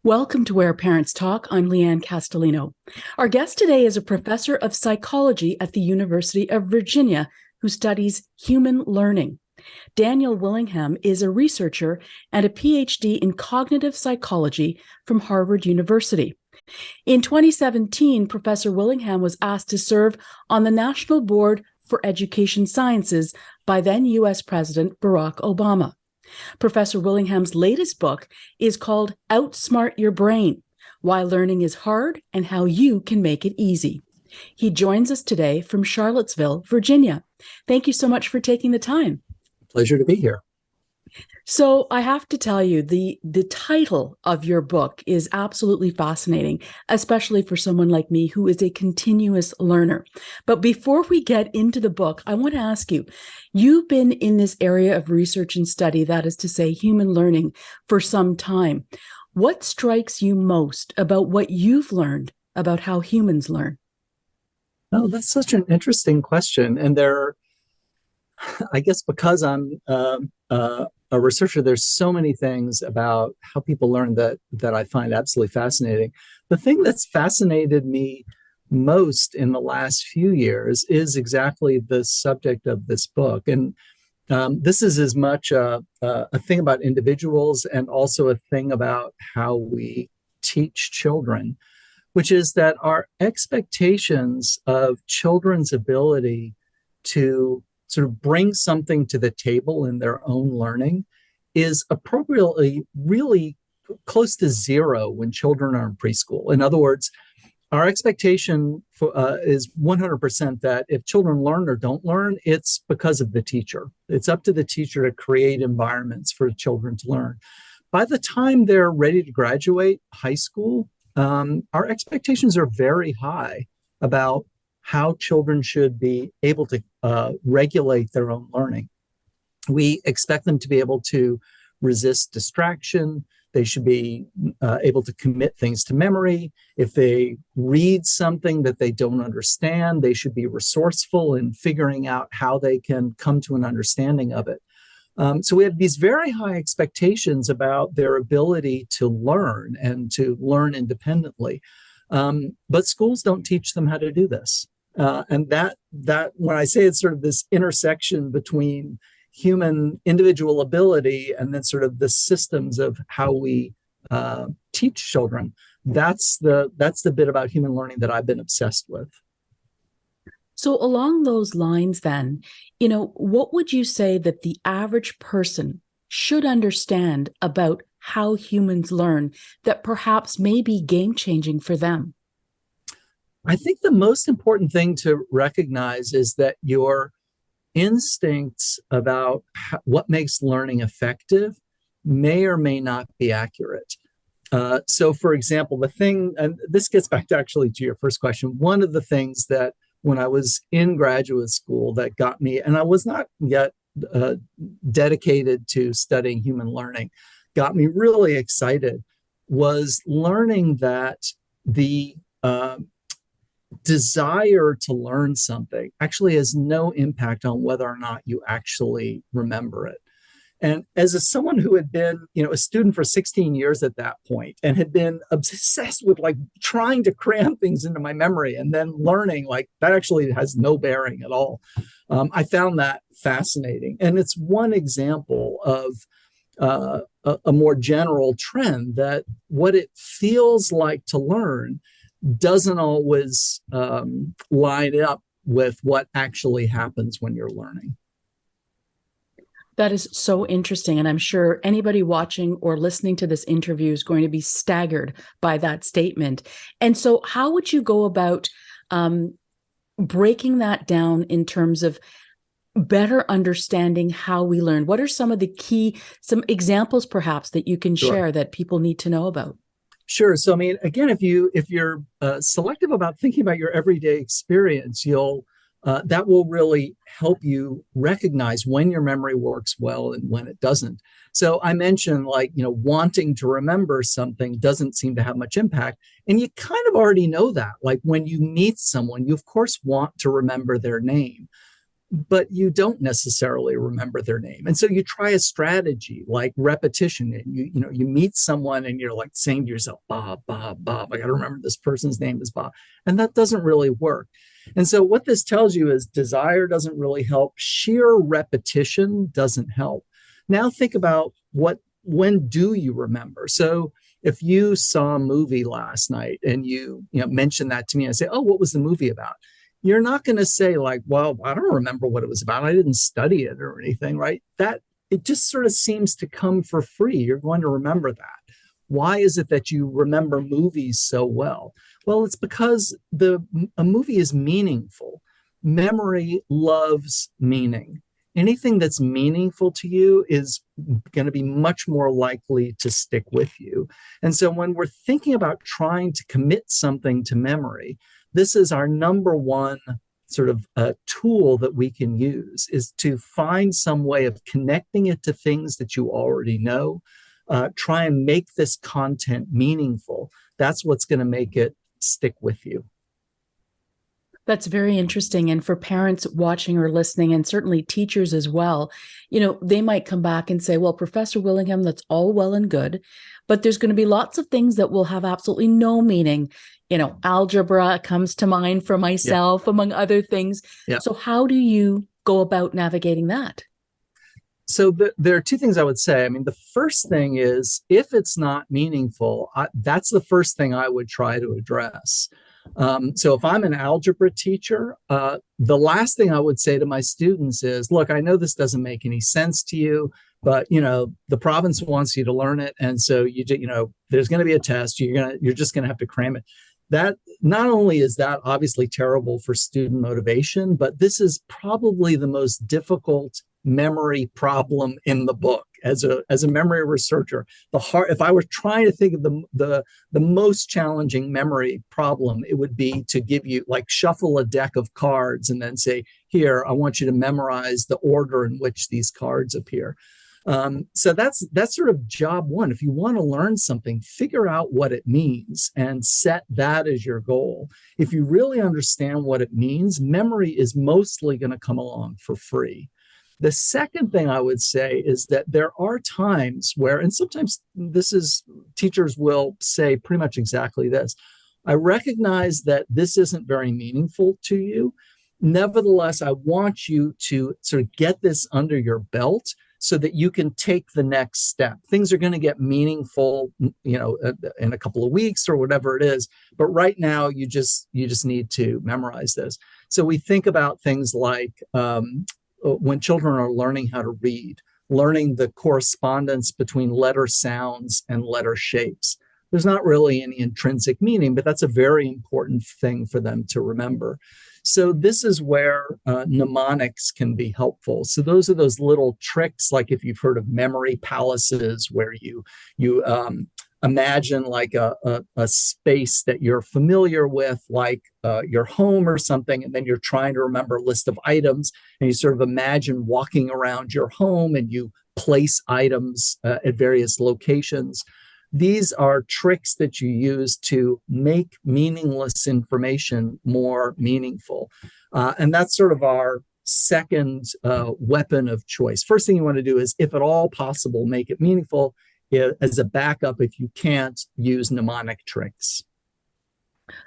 Welcome to Where Parents Talk. I'm Lianne Castelino. Our guest today is a professor of psychology at the University of Virginia who studies human learning. Daniel Willingham is a researcher and a Ph.D. in cognitive psychology from Harvard University. In 2017, Professor Willingham was asked to serve on the National Board for Education Sciences by then U.S. President Barack Obama. Professor Willingham's latest book is called Outsmart Your Brain: Why Learning is Hard and How You Can Make It Easy. He joins us today from Charlottesville, Virginia. Thank you so much for taking the time. Pleasure to be here. So I have to tell you, the title of your book is absolutely fascinating, especially for someone like me who is a continuous learner. But before we get into the book, I want to ask you, you've been in this area of research and study, that is to say, human learning, for some time. What strikes you most about what you've learned about how humans learn? Oh, that's such an interesting question. And I guess because I'm a researcher, there's so many things about how people learn that I find absolutely fascinating. The thing that's fascinated me most in the last few years is exactly the subject of this book. And this is as much a thing about individuals and also a thing about how we teach children, which is that our expectations of children's ability to sort of bring something to the table in their own learning is appropriately really close to zero when children are in preschool. In other words, our expectation is 100% that if children learn or don't learn, it's because of the teacher. It's up to the teacher to create environments for children to learn. By the time they're ready to graduate high school, our expectations are very high about how children should be able to regulate their own learning. We expect them to be able to resist distraction. They should be able to commit things to memory. If they read something that they don't understand, they should be resourceful in figuring out how they can come to an understanding of it. So we have these very high expectations about their ability to learn and to learn independently. But schools don't teach them how to do this. And that when I say it's sort of this intersection between human individual ability and then sort of the systems of how we teach children, that's the bit about human learning that I've been obsessed with. So along those lines, then, what would you say that the average person should understand about how humans learn that perhaps may be game-changing for them? I think the most important thing to recognize is that your instincts about what makes learning effective may or may not be accurate. So, for example, the thing, and this gets back to actually to your first question, one of the things that when I was in graduate school that got me, and I was not yet dedicated to studying human learning, got me really excited, was learning that the desire to learn something actually has no impact on whether or not you actually remember it. And as someone who had been, a student for 16 years at that point and had been obsessed with like trying to cram things into my memory and then learning like that actually has no bearing at all. I found that fascinating. And it's one example of a more general trend that what it feels like to learn doesn't always line up with what actually happens when you're learning. That is so interesting. And I'm sure anybody watching or listening to this interview is going to be staggered by that statement. And so how would you go about breaking that down in terms of better understanding how we learn? What are some of some examples perhaps that you can share that people need to know about? Sure. So, I mean, again, if you're selective about thinking about your everyday experience, that will really help you recognize when your memory works well and when it doesn't. So I mentioned wanting to remember something doesn't seem to have much impact. And you kind of already know that. Like when you meet someone, you of course want to remember their name. but you don't necessarily remember their name. And so you try a strategy like repetition. And you meet someone and you're like saying to yourself, Bob, Bob, Bob, I got to remember this person's name is Bob. And that doesn't really work. And so what this tells you is desire doesn't really help. Sheer repetition doesn't help. Now think about when do you remember? So if you saw a movie last night and you mentioned that to me and say, oh, what was the movie about? You're not going to say like, well, I don't remember what it was about. I didn't study it or anything, right? That it just sort of seems to come for free. You're going to remember that. Why is it that you remember movies so well? Well, it's because a movie is meaningful. Memory loves meaning. Anything that's meaningful to you is going to be much more likely to stick with you. And so when we're thinking about trying to commit something to memory, this is our number one sort of tool that we can use, is to find some way of connecting it to things that you already know. Try and make this content meaningful. That's what's going to make it stick with you. That's very interesting. And for parents watching or listening, and certainly teachers as well, they might come back and say, well, Professor Willingham, that's all well and good, but there's going to be lots of things that will have absolutely no meaning. Algebra comes to mind for myself, among other things. Yeah. So how do you go about navigating that? So there are two things I would say. I mean, the first thing is, if it's not meaningful, that's the first thing I would try to address. So if I'm an algebra teacher, the last thing I would say to my students is, look, I know this doesn't make any sense to you, but the province wants you to learn it, and so there's going to be a test. You're just going to have to cram it. That not only is that obviously terrible for student motivation, but this is probably the most difficult memory problem in the book. As a memory researcher, if I were trying to think of the most challenging memory problem, it would be to give you, like, shuffle a deck of cards and then say, here, I want you to memorize the order in which these cards appear. So that's sort of job one. If you want to learn something, figure out what it means and set that as your goal. If you really understand what it means, memory is mostly going to come along for free. The second thing I would say is that there are times where, and sometimes teachers will say pretty much exactly this: I recognize that this isn't very meaningful to you. Nevertheless, I want you to sort of get this under your belt so that you can take the next step. Things are going to get meaningful, in a couple of weeks or whatever it is. But right now, you just need to memorize this. So we think about things like when children are learning how to read, learning the correspondence between letter sounds and letter shapes. There's not really any intrinsic meaning, but that's a very important thing for them to remember. So this is where mnemonics can be helpful. So those are those little tricks, like if you've heard of memory palaces, where you imagine like a space that you're familiar with, like your home or something, and then you're trying to remember a list of items, and you sort of imagine walking around your home and you place items at various locations. These are tricks that you use to make meaningless information more meaningful. And that's sort of our second weapon of choice. First thing you want to do is, if at all possible, make it meaningful. As a backup, if you can't, use mnemonic tricks.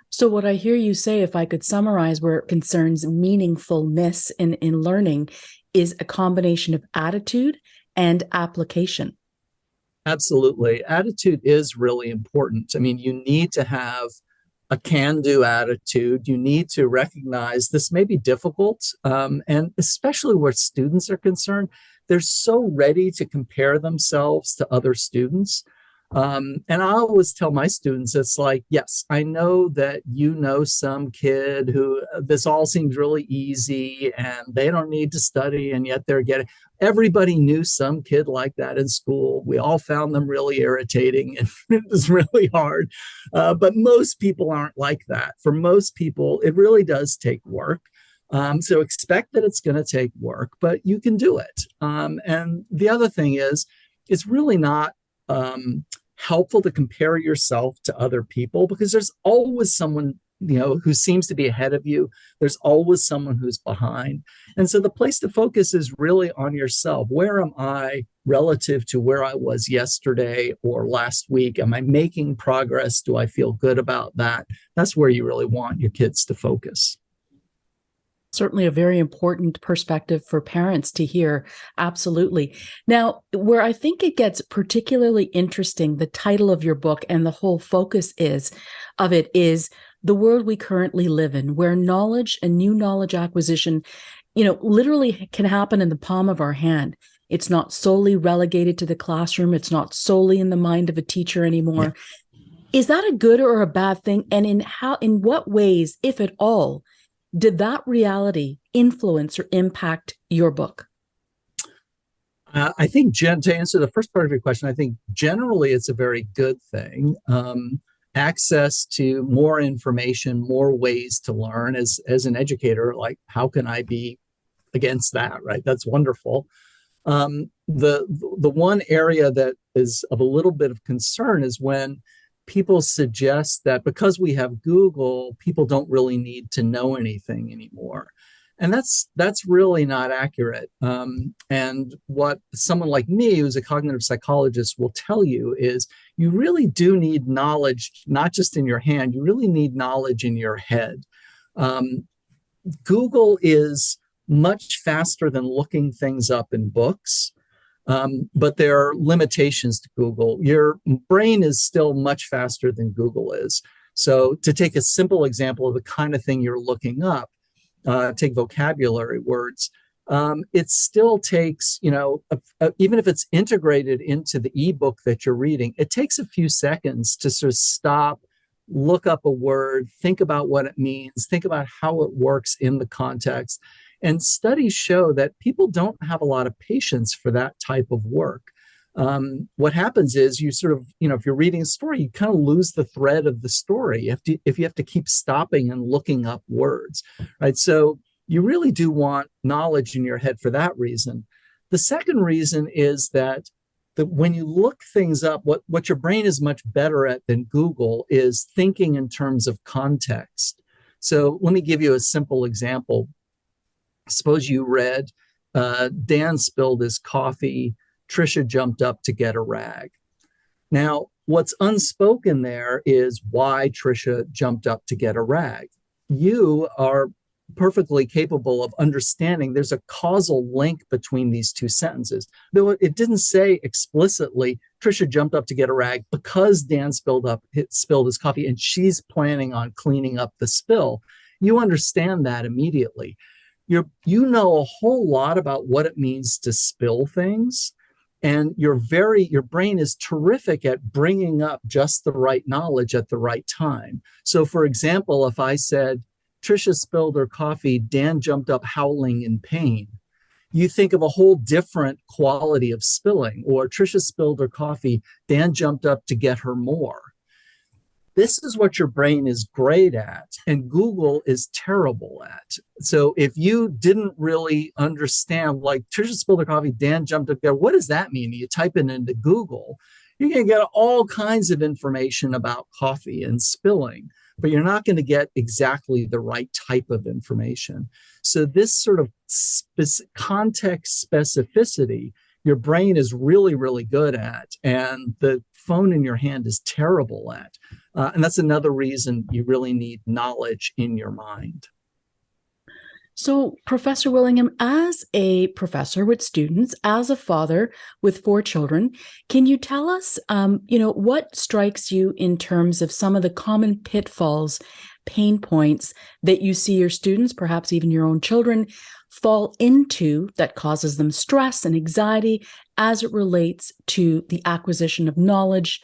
So what I hear you say, if I could summarize where it concerns meaningfulness in learning, is a combination of attitude and application. Absolutely. Attitude is really important. I mean, you need to have a can-do attitude. You need to recognize this may be difficult, and especially where students are concerned, they're so ready to compare themselves to other students. And I always tell my students, it's like, yes, I know that some kid who this all seems really easy and they don't need to study, and yet everybody knew some kid like that in school. We all found them really irritating and it was really hard. But most people aren't like that. For most people, it really does take work. So expect that it's going to take work, but you can do it. And the other thing is, it's really not helpful to compare yourself to other people, because there's always someone who seems to be ahead of you. There's always someone who's behind. And so the place to focus is really on yourself. Where am I relative to where I was yesterday or last week? Am I making progress? Do I feel good about that? That's where you really want your kids to focus. Certainly a very important perspective for parents to hear. Absolutely. Now, where I think it gets particularly interesting, the title of your book and the whole focus is the world we currently live in, where knowledge and new knowledge acquisition, literally can happen in the palm of our hand. It's not solely relegated to the classroom. It's not solely in the mind of a teacher anymore. Yeah. Is that a good or a bad thing? And in what ways, if at all, did that reality influence or impact your book? I think, Jen, to answer the first part of your question, I think generally it's a very good thing. Access to more information, more ways to learn. As an educator, like, how can I be against that, right? That's wonderful. The one area that is of a little bit of concern is when people suggest that because we have Google, people don't really need to know anything anymore. And that's really not accurate. And what someone like me, who's a cognitive psychologist, will tell you is you really do need knowledge, not just in your hand, you really need knowledge in your head. Google is much faster than looking things up in books. But there are limitations to Google. Your brain is still much faster than Google is. So to take a simple example of the kind of thing you're looking up, take vocabulary words, it still takes, even if it's integrated into the ebook that you're reading, it takes a few seconds to sort of stop, look up a word, think about what it means, think about how it works in the context. And studies show that people don't have a lot of patience for that type of work. What happens is you sort of, if you're reading a story, you kind of lose the thread of the story if you have to keep stopping and looking up words, right? So you really do want knowledge in your head for that reason. The second reason is that when you look things up, what your brain is much better at than Google is thinking in terms of context. So let me give you a simple example. Suppose you read, Dan spilled his coffee, Trisha jumped up to get a rag. Now, what's unspoken there is why Trisha jumped up to get a rag. You are perfectly capable of understanding there's a causal link between these two sentences. Though it didn't say explicitly, Trisha jumped up to get a rag because Dan spilled his coffee and she's planning on cleaning up the spill. You understand that immediately. You know a whole lot about what it means to spill things, and your brain is terrific at bringing up just the right knowledge at the right time. So, for example, if I said, Trisha spilled her coffee, Dan jumped up howling in pain, you think of a whole different quality of spilling. Or Trisha spilled her coffee, Dan jumped up to get her more. This is what your brain is great at, and Google is terrible at. So if you didn't really understand, like Trisha spilled her coffee, Dan jumped up there, what does that mean? You type it into Google, you're going to get all kinds of information about coffee and spilling, but you're not going to get exactly the right type of information. So this sort of context specificity, your brain is really, really good at, and the phone in your hand is terrible at. And that's another reason you really need knowledge in your mind. So, Professor Willingham, as a professor with students, as a father with 4 children, can you tell us, what strikes you in terms of some of the common pitfalls, pain points that you see your students, perhaps even your own children, fall into that causes them stress and anxiety as it relates to the acquisition of knowledge,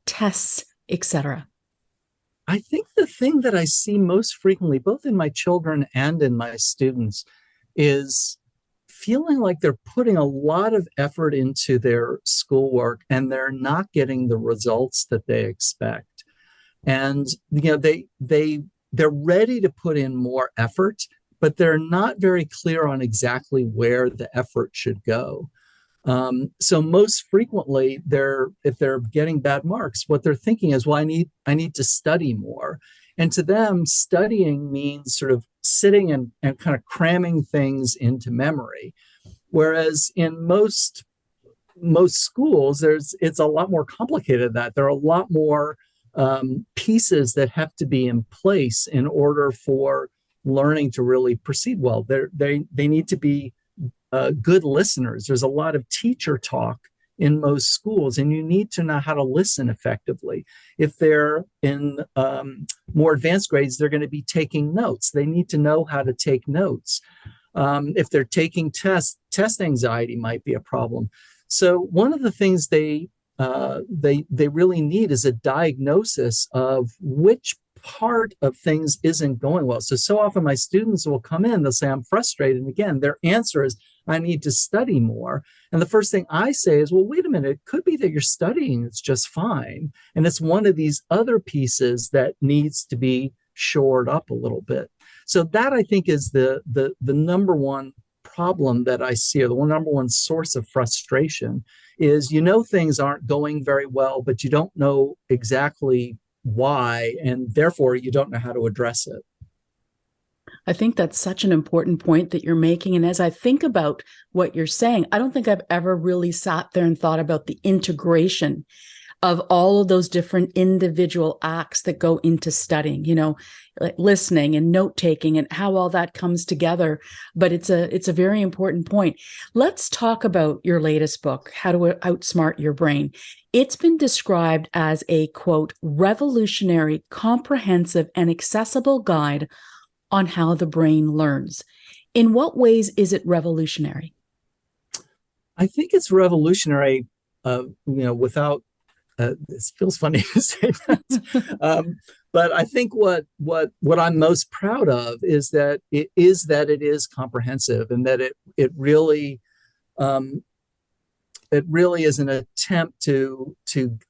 tests, etc.? I think the thing that I see most frequently, both in my children and in my students, is feeling like they're putting a lot of effort into their schoolwork and they're not getting the results that they expect. And they're ready to put in more effort, but they're not very clear on exactly where the effort should go. So most frequently, if they're getting bad marks, what they're thinking is, well, I need to study more. And to them, studying means sort of sitting and kind of cramming things into memory. Whereas in most schools, it's a lot more complicated than that. There are a lot more pieces that have to be in place in order for learning to really proceed well. They need to be good listeners. There's a lot of teacher talk in most schools, and you need to know how to listen effectively. If they're in more advanced grades, they're going to be taking notes. They need to know how to take notes. If they're taking tests, test anxiety might be a problem. So one of the things they really need is a diagnosis of which part of things isn't going well. So often my students will come in, they'll say, I'm frustrated. And again, their answer is, I need to study more. And the first thing I say is, well, wait a minute, it could be that you're studying, it's just fine. And it's one of these other pieces that needs to be shored up a little bit. So that, I think, is the number one problem that I see, or the number one source of frustration, is things aren't going very well, but you don't know exactly why, and therefore you don't know how to address it. I think that's such an important point that you're making. And as I think about what you're saying, I don't think I've ever really sat there and thought about the integration of all of those different individual acts that go into studying, like listening and note-taking and how all that comes together. But it's a very important point. Let's talk about your latest book, How to Outsmart Your Brain. It's been described as a, quote, revolutionary, comprehensive, and accessible guide on how the brain learns. In what ways is it revolutionary? I think it's revolutionary, without, this feels funny to say that. But I think what I'm most proud of is that it is comprehensive, and that it really is an attempt to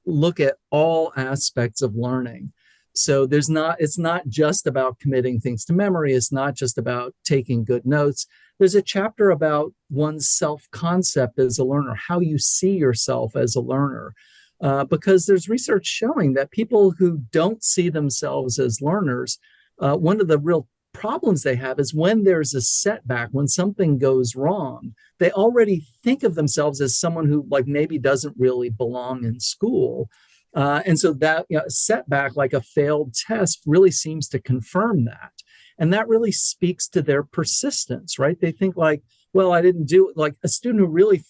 look at all aspects of learning. So it's not just about committing things to memory. It's not just about taking good notes. There's a chapter about one's self-concept as a learner, how you see yourself as a learner. Because there's research showing that people who don't see themselves as learners, one of the real problems they have is when there's a setback, when something goes wrong, they already think of themselves as someone who maybe doesn't really belong in school. And so that setback, like a failed test, really seems to confirm that. And that really speaks to their persistence, right? They think well, I didn't do it. Like a student who really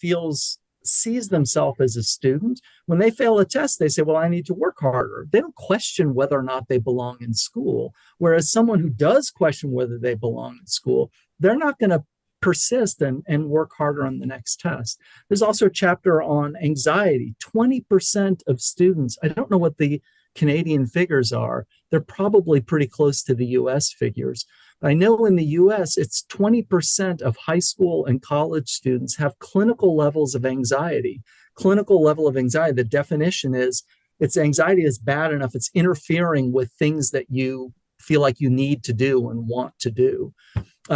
sees themselves as a student, when they fail a test, they say, well, I need to work harder. They don't question whether or not they belong in school. Whereas someone who does question whether they belong in school, they're not going to persist and work harder on the next test. There's also a chapter on anxiety. 20% of students, I don't know what the Canadian figures are, they're probably pretty close to the US figures. I know in the US, it's 20% of high school and college students have clinical levels of anxiety. Clinical level of anxiety, the definition is it's anxiety is bad enough, it's interfering with things that you feel like you need to do and want to do.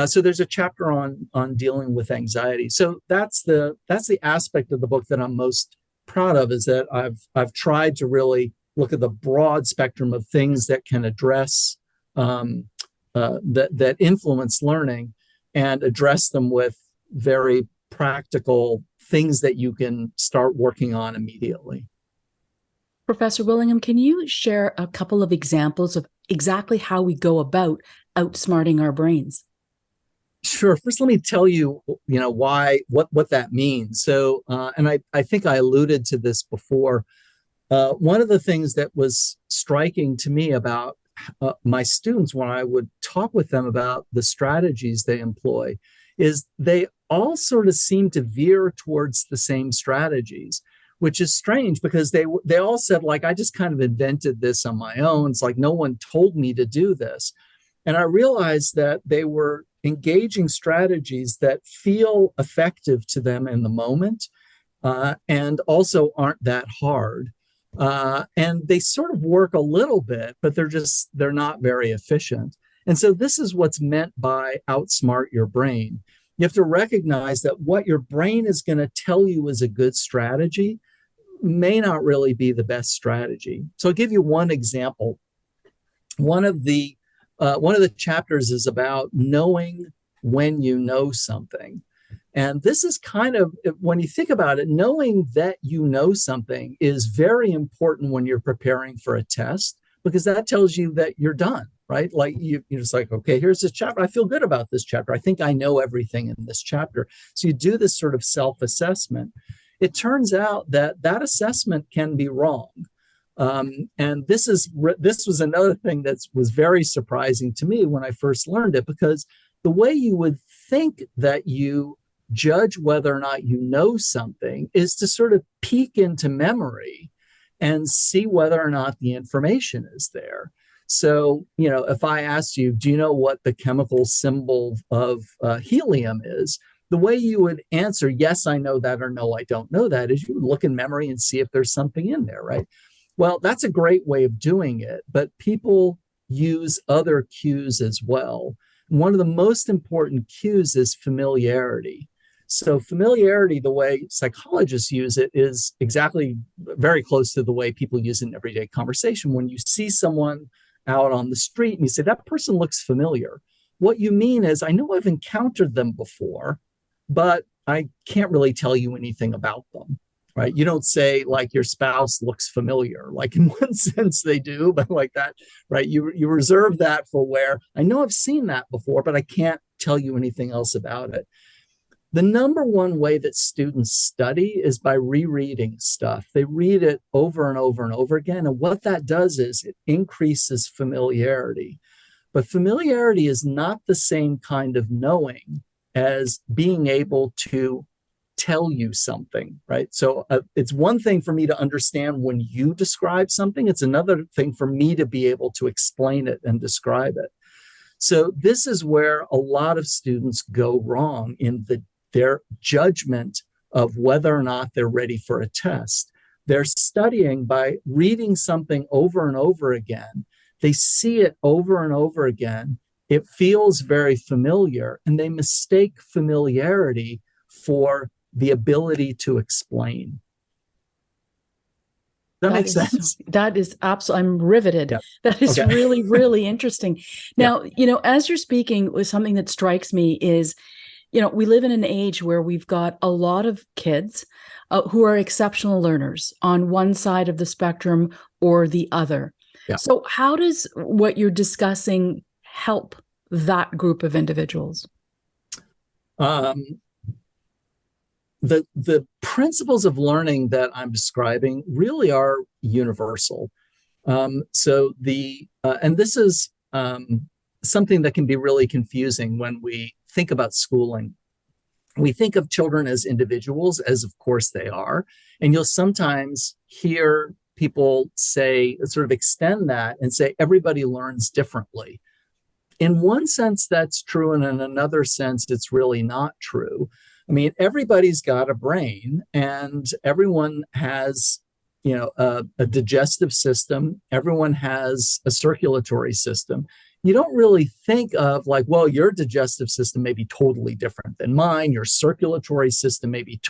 So there's a chapter on dealing with anxiety. So that's the aspect of the book that I'm most proud of, is that I've tried to really look at the broad spectrum of things that can address that influence learning, and address them with very practical things that you can start working on immediately. Professor Willingham, can you share a couple of examples of exactly how we go about outsmarting our brains? Sure. First, let me tell you, what that means. So, and I think I alluded to this before. One of the things that was striking to me about my students when I would talk with them about the strategies they employ is they all sort of seem to veer towards the same strategies, which is strange because they all said, I just kind of invented this on my own. It's like no one told me to do this. And I realized that they were engaging strategies that feel effective to them in the moment, and also aren't that hard. And they sort of work a little bit, but they're not very efficient. And so this is what's meant by outsmart your brain. You have to recognize that what your brain is going to tell you is a good strategy may not really be the best strategy. So I'll give you one example. One of the chapters is about knowing when you know something. And this is kind of, when you think about it, knowing that you know something is very important when you're preparing for a test, because that tells you that you're done, right? Like you're just like, okay, here's this chapter. I feel good about this chapter. I think I know everything in this chapter. So you do this sort of self-assessment. It turns out that that assessment can be wrong. And this was another thing that was very surprising to me when I first learned it, because the way you would think that you judge whether or not you know something is to sort of peek into memory and see whether or not the information is there. So, if I asked you, do you know what the chemical symbol of helium is? The way you would answer, yes, I know that, or no, I don't know that, is you would look in memory and see if there's something in there, right? Well, that's a great way of doing it, but people use other cues as well. One of the most important cues is familiarity. So familiarity, the way psychologists use it, is exactly very close to the way people use it in everyday conversation. When you see someone out on the street and you say, that person looks familiar, what you mean is, I know I've encountered them before, but I can't really tell you anything about them, right? You don't say like your spouse looks familiar, like in one sense they do, but like that, right? You reserve that for where I know I've seen that before, but I can't tell you anything else about it. The number one way that students study is by rereading stuff. They read it over and over and over again. And what that does is it increases familiarity. But familiarity is not the same kind of knowing as being able to tell you something, right? So it's one thing for me to understand when you describe something. It's another thing for me to be able to explain it and describe it. So this is where a lot of students go wrong in their judgment of whether or not they're ready for a test. They're studying by reading something over and over again. They see it over and over again. It feels very familiar, and they mistake familiarity for the ability to explain. That makes sense. That is absolutely, I'm riveted. Yep. That is really, really interesting. Now, as you're speaking, with something that strikes me is, we live in an age where we've got a lot of kids who are exceptional learners on one side of the spectrum or the other. Yeah. So how does what you're discussing help that group of individuals? The principles of learning that I'm describing really are universal. And this is something that can be really confusing when we think about schooling. We think of children as individuals, as of course they are, and you'll sometimes hear people say, sort of extend that and say, everybody learns differently. In one sense, that's true, and in another sense, it's really not true. I mean, everybody's got a brain, and everyone has, a digestive system. Everyone has a circulatory system. You don't really think of like, well, your digestive system may be totally different than mine. Your circulatory system may be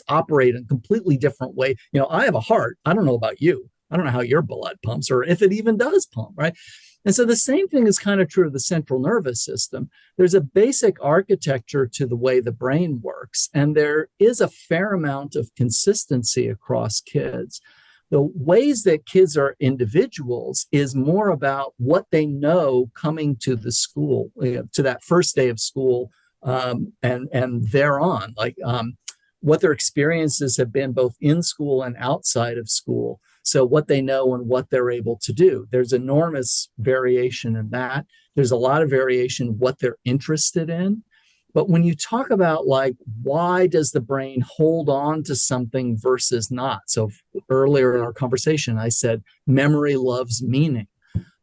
operate in a completely different way. I have a heart. I don't know about you. I don't know how your blood pumps or if it even does pump, right? And so the same thing is kind of true of the central nervous system. There's a basic architecture to the way the brain works, and there is a fair amount of consistency across kids. The ways that kids are individuals is more about what they know coming to the school, to that first day of school, and thereon, what their experiences have been both in school and outside of school. So what they know and what they're able to do. There's enormous variation in that. There's a lot of variation in what they're interested in. But when you talk about why does the brain hold on to something versus not? So earlier in our conversation, I said, memory loves meaning.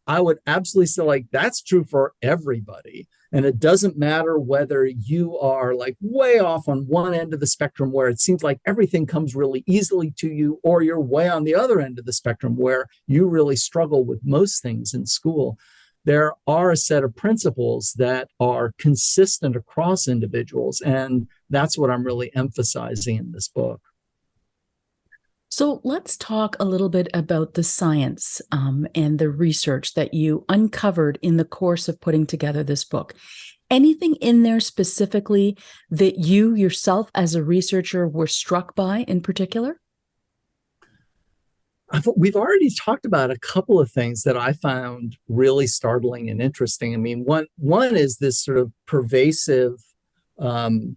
I would absolutely say that's true for everybody. And it doesn't matter whether you are way off on one end of the spectrum where it seems like everything comes really easily to you, or you're way on the other end of the spectrum where you really struggle with most things in school. there are a set of principles that are consistent across individuals. And that's what I'm really emphasizing in this book. So let's talk a little bit about the science and the research that you uncovered in the course of putting together this book. Anything in there specifically that you yourself as a researcher were struck by in particular? We've already talked about a couple of things that I found really startling and interesting. I mean, one is this sort of pervasive um,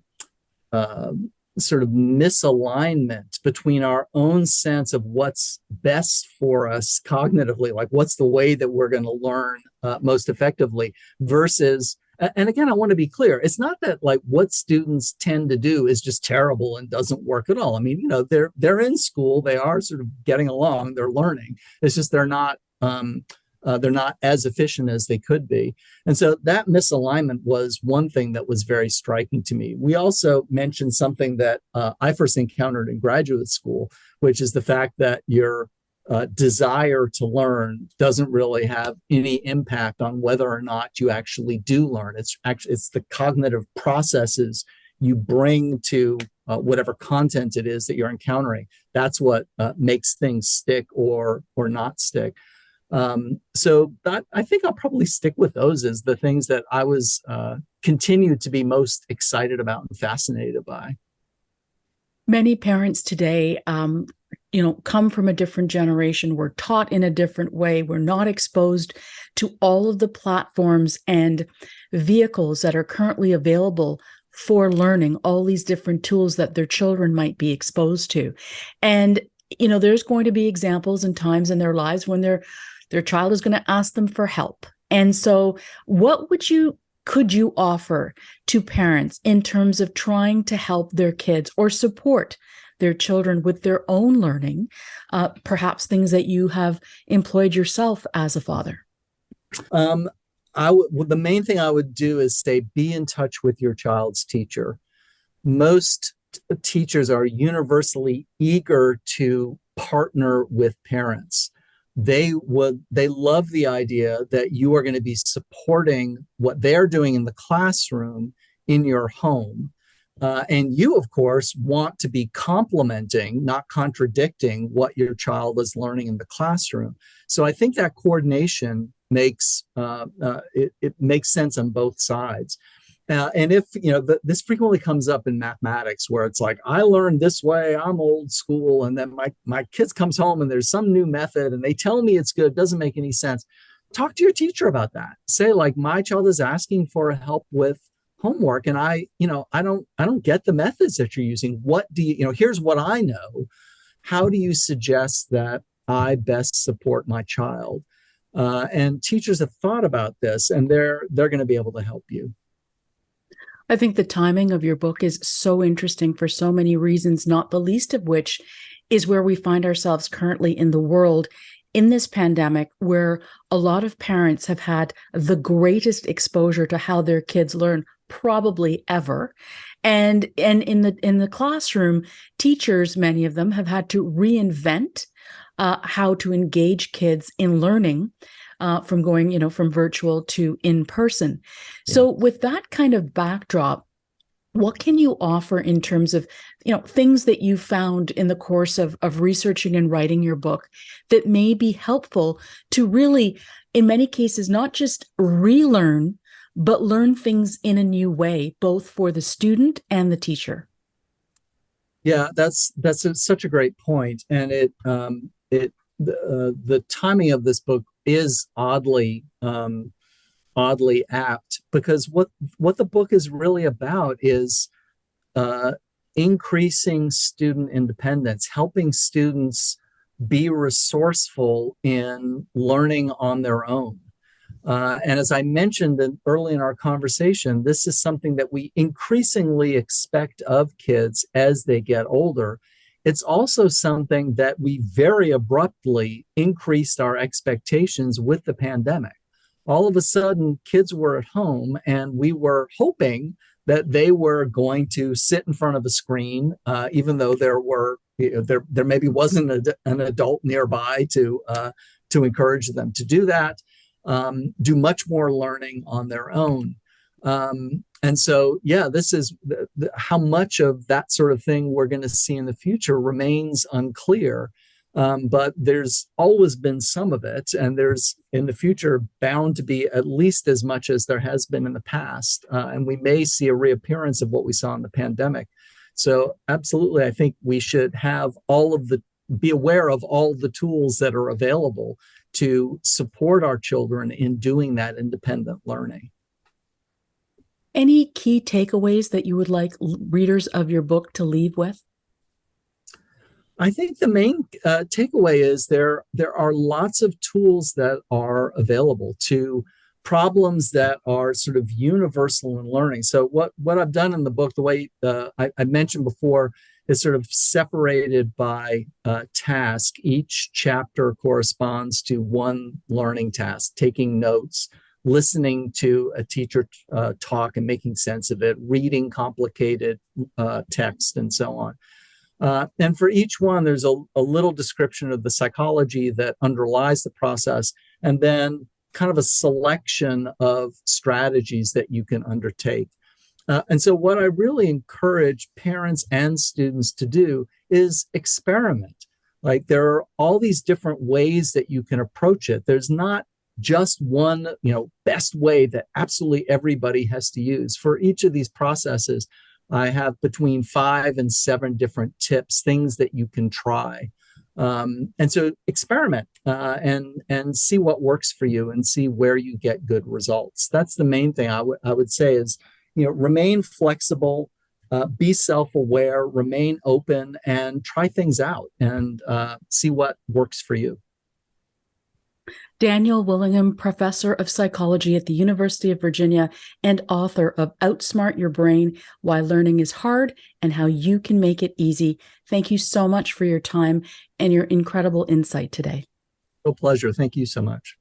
uh, sort of misalignment between our own sense of what's best for us cognitively, like what's the way that we're going to learn most effectively, versus, and again, I want to be clear, it's not that like what students tend to do is just terrible and doesn't work at all. I mean, they're in school, they are sort of getting along, they're learning. It's just they're not as efficient as they could be. And so that misalignment was one thing that was very striking to me. We also mentioned something that I first encountered in graduate school, which is the fact that your desire to learn doesn't really have any impact on whether or not you actually do learn. It's the cognitive processes you bring to whatever content it is that you're encountering. That's what makes things stick or not stick. So I think I'll probably stick with those as the things that I was continued to be most excited about and fascinated by. Many parents today, come from a different generation. We're taught in a different way. We're not exposed to all of the platforms and vehicles that are currently available for learning, all these different tools that their children might be exposed to. And, there's going to be examples and times in their lives when their child is going to ask them for help. And so what could you offer to parents in terms of trying to help their kids or support their children with their own learning, perhaps things that you have employed yourself as a father? The main thing I would do is say, be in touch with your child's teacher. Most teachers are universally eager to partner with parents. They love the idea that you are going to be supporting what they're doing in the classroom in your home. And you, of course, want to be complementing, not contradicting what your child is learning in the classroom. So I think that coordination makes it makes sense on both sides. And if this frequently comes up in mathematics, where it's like, I learned this way, I'm old school, and then my kids comes home and there's some new method and they tell me it's good, it doesn't make any sense. Talk to your teacher about that. Say, like, my child is asking for help with homework, and I don't get the methods that you're using. What do here's what I know. How do you suggest that I best support my child? And teachers have thought about this, and they're going to be able to help you. I think the timing of your book is so interesting for so many reasons, not the least of which is where we find ourselves currently in the world in this pandemic, where a lot of parents have had the greatest exposure to how their kids learn probably ever. And in the classroom, teachers, many of them, have had to reinvent how to engage kids in learning from going, from virtual to in person. Yeah. So with that kind of backdrop, what can you offer in terms of, things that you found in the course of researching and writing your book that may be helpful to really, in many cases, not just relearn, but learn things in a new way, both for the student and the teacher? Yeah, that's such a great point. And the timing of this book is oddly apt, because what the book is really about is increasing student independence, helping students be resourceful in learning on their own. And as I mentioned early in our conversation, this is something that we increasingly expect of kids as they get older. It's also something that we very abruptly increased our expectations with the pandemic. All of a sudden, kids were at home, and we were hoping that they were going to sit in front of a screen, even though there maybe wasn't an adult nearby to encourage them to do that. do much more learning on their own. And so, yeah, this is how much of that sort of thing we're going to see in the future remains unclear. But there's always been some of it, and there's in the future bound to be at least as much as there has been in the past. And we may see a reappearance of what we saw in the pandemic. So, absolutely, I think we should have be aware of all the tools that are available to support our children in doing that independent learning. Any key takeaways that you would like readers of your book to leave with? I think the main takeaway is there are lots of tools that are available to problems that are sort of universal in learning. So what I've done in the book, the way I mentioned before, is sort of separated by task. Each chapter corresponds to one learning task: taking notes, listening to a teacher talk and making sense of it, reading complicated text, and so on. And for each one, there's a little description of the psychology that underlies the process, and then kind of a selection of strategies that you can undertake. And so what I really encourage parents and students to do is experiment. Like, there are all these different ways that you can approach it. There's not just one, best way that absolutely everybody has to use. For each of these processes, I have between 5 and 7 different tips, things that you can try. And so experiment and see what works for you and see where you get good results. That's the main thing I would say is, remain flexible, be self-aware, remain open, and try things out and see what works for you. Daniel Willingham, professor of psychology at the University of Virginia and author of Outsmart Your Brain, Why Learning is Hard and How You Can Make It Easy. Thank you so much for your time and your incredible insight today. A pleasure. Thank you so much.